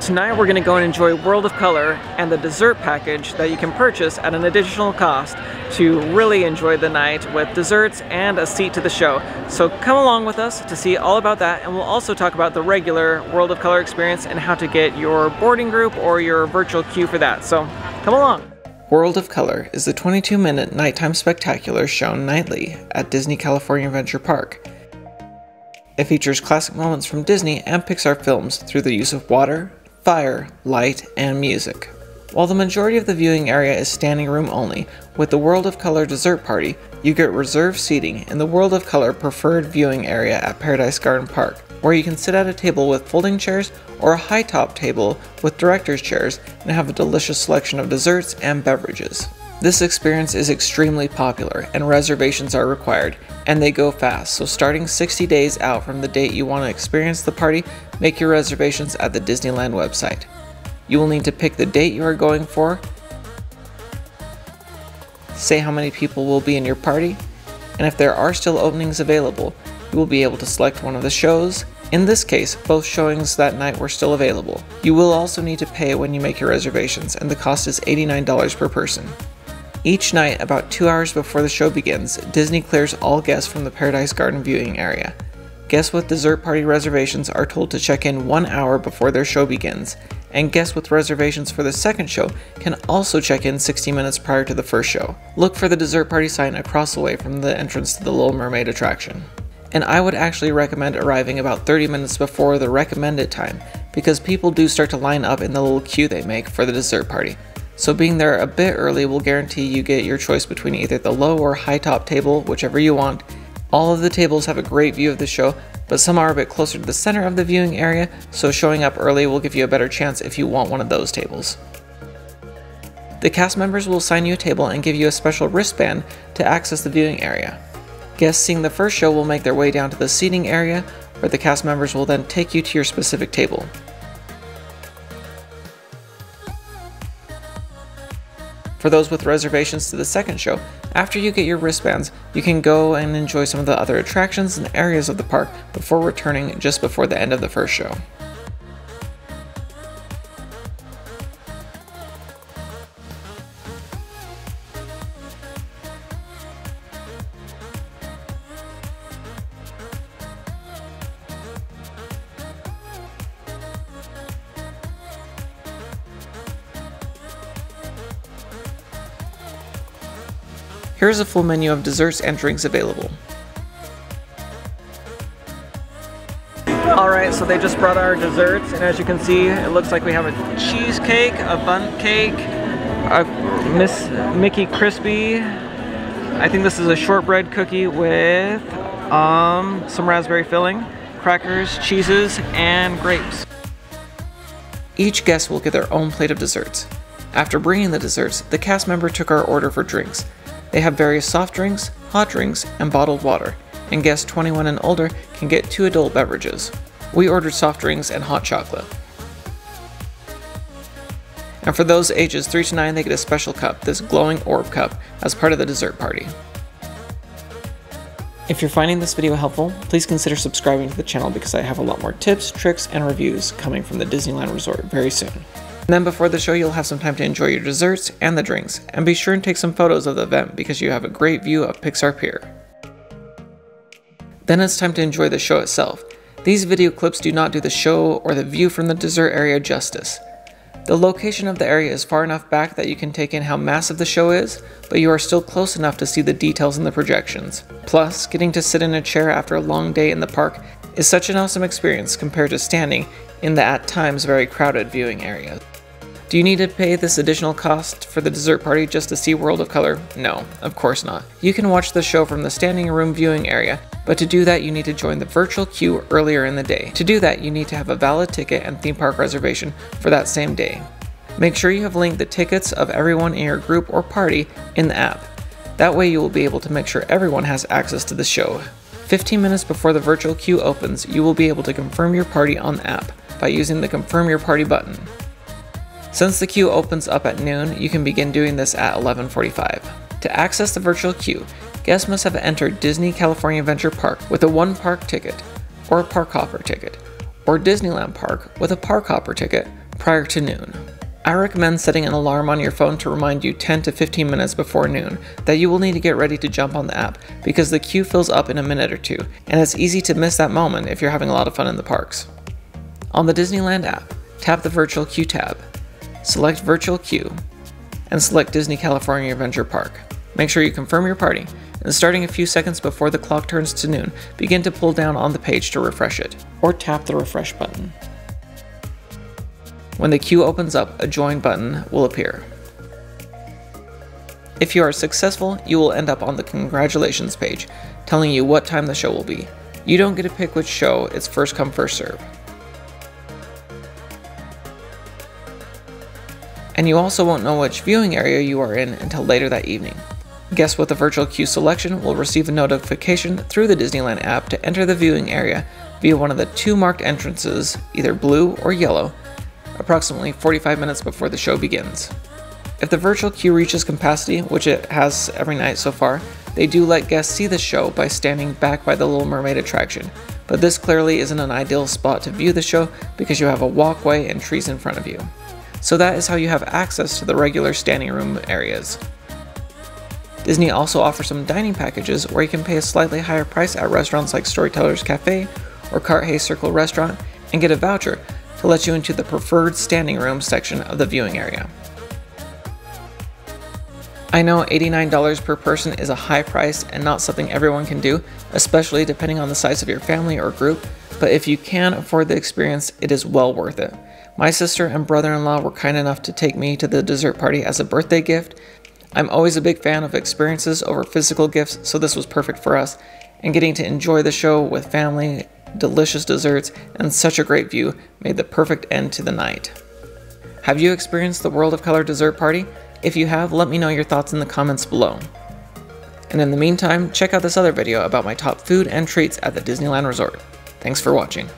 Tonight we're going to go and enjoy World of Color and the dessert package that you can purchase at an additional cost to really enjoy the night with desserts and a seat to the show. So come along with us to see all about that, and we'll also talk about the regular World of Color experience and how to get your boarding group or your virtual queue for that. So come along. World of Color is the 22-minute nighttime spectacular shown nightly at Disney California Adventure Park. It features classic moments from Disney and Pixar films through the use of water, fire, light, and music. While the majority of the viewing area is standing room only, with the World of Color dessert party, you get reserved seating in the World of Color preferred viewing area at Paradise Garden Park, where you can sit at a table with folding chairs or a high-top table with director's chairs and have a delicious selection of desserts and beverages. This experience is extremely popular and reservations are required, and they go fast, so starting 60 days out from the date you want to experience the party, make your reservations at the Disneyland website. You will need to pick the date you are going for, say how many people will be in your party, and if there are still openings available, you will be able to select one of the shows. In this case, both showings that night were still available. You will also need to pay when you make your reservations, and the cost is $89 per person. Each night, about 2 hours before the show begins, Disney clears all guests from the Paradise Garden viewing area. Guests with dessert party reservations are told to check in 1 hour before their show begins, and guests with reservations for the second show can also check in 60 minutes prior to the first show. Look for the dessert party sign across the way from the entrance to the Little Mermaid attraction. And I would actually recommend arriving about 30 minutes before the recommended time, because people do start to line up in the little queue they make for the dessert party. So being there a bit early will guarantee you get your choice between either the low or high top table, whichever you want. All of the tables have a great view of the show, but some are a bit closer to the center of the viewing area, so showing up early will give you a better chance if you want one of those tables. The cast members will assign you a table and give you a special wristband to access the viewing area. Guests seeing the first show will make their way down to the seating area, where the cast members will then take you to your specific table. For those with reservations to the second show, after you get your wristbands, you can go and enjoy some of the other attractions and areas of the park before returning just before the end of the first show. Here's a full menu of desserts and drinks available. Alright, so they just brought our desserts, and as you can see, it looks like we have a cheesecake, a bundt cake, a Miss Mickey Crispy. I think this is a shortbread cookie with some raspberry filling, crackers, cheeses, and grapes. Each guest will get their own plate of desserts. After bringing the desserts, the cast member took our order for drinks. They have various soft drinks, hot drinks, and bottled water, and guests 21 and older can get 2 adult beverages. We ordered soft drinks and hot chocolate. And for those ages 3 to 9, they get a special cup, this glowing orb cup, as part of the dessert party. If you're finding this video helpful, please consider subscribing to the channel because I have a lot more tips, tricks, and reviews coming from the Disneyland Resort very soon. And then before the show, you'll have some time to enjoy your desserts and the drinks, and be sure and take some photos of the event because you have a great view of Pixar Pier. Then it's time to enjoy the show itself. These video clips do not do the show or the view from the dessert area justice. The location of the area is far enough back that you can take in how massive the show is, but you are still close enough to see the details in the projections. Plus, getting to sit in a chair after a long day in the park is such an awesome experience compared to standing in the at times very crowded viewing area. Do you need to pay this additional cost for the dessert party just to see World of Color? No, of course not. You can watch the show from the standing room viewing area, but to do that you need to join the virtual queue earlier in the day. To do that, you need to have a valid ticket and theme park reservation for that same day. Make sure you have linked the tickets of everyone in your group or party in the app. That way you will be able to make sure everyone has access to the show. 15 minutes before the virtual queue opens, you will be able to confirm your party on the app by using the Confirm Your Party button. Since the queue opens up at noon, you can begin doing this at 11:45. To access the virtual queue, guests must have entered Disney California Adventure Park with a one-park ticket, or a park hopper ticket, or Disneyland Park with a park hopper ticket Prior to noon. I recommend setting an alarm on your phone to remind you 10 to 15 minutes before noon that you will need to get ready to jump on the app because the queue fills up in a minute or two, and it's easy to miss that moment if you're having a lot of fun in the parks. On the Disneyland app, tap the Virtual Queue tab, select Virtual Queue, and select Disney California Adventure Park. Make sure you confirm your party, and starting a few seconds before the clock turns to noon, begin to pull down on the page to refresh it, or tap the refresh button. When the queue opens up, a join button will appear. If you are successful, you will end up on the congratulations page, telling you what time the show will be. You don't get to pick which show, it's first come first serve. And you also won't know which viewing area you are in until later that evening. Guests with a virtual queue selection will receive a notification through the Disneyland app to enter the viewing area via one of the two marked entrances, either blue or yellow, approximately 45 minutes before the show begins. If the virtual queue reaches capacity, which it has every night so far, they do let guests see the show by standing back by the Little Mermaid attraction, but this clearly isn't an ideal spot to view the show because you have a walkway and trees in front of you. So that is how you have access to the regular standing room areas. Disney also offers some dining packages where you can pay a slightly higher price at restaurants like Storyteller's Cafe or Carthay Circle Restaurant and get a voucher to let you into the preferred standing room section of the viewing area. I know $89 per person is a high price and not something everyone can do, especially depending on the size of your family or group, but if you can afford the experience, it is well worth it. My sister and brother-in-law were kind enough to take me to the dessert party as a birthday gift. I'm always a big fan of experiences over physical gifts, so this was perfect for us, and getting to enjoy the show with family, delicious desserts, and such a great view made the perfect end to the night. Have you experienced the World of Color dessert party? If you have, let me know your thoughts in the comments below. And in the meantime, check out this other video about my top food and treats at the Disneyland Resort. Thanks for watching.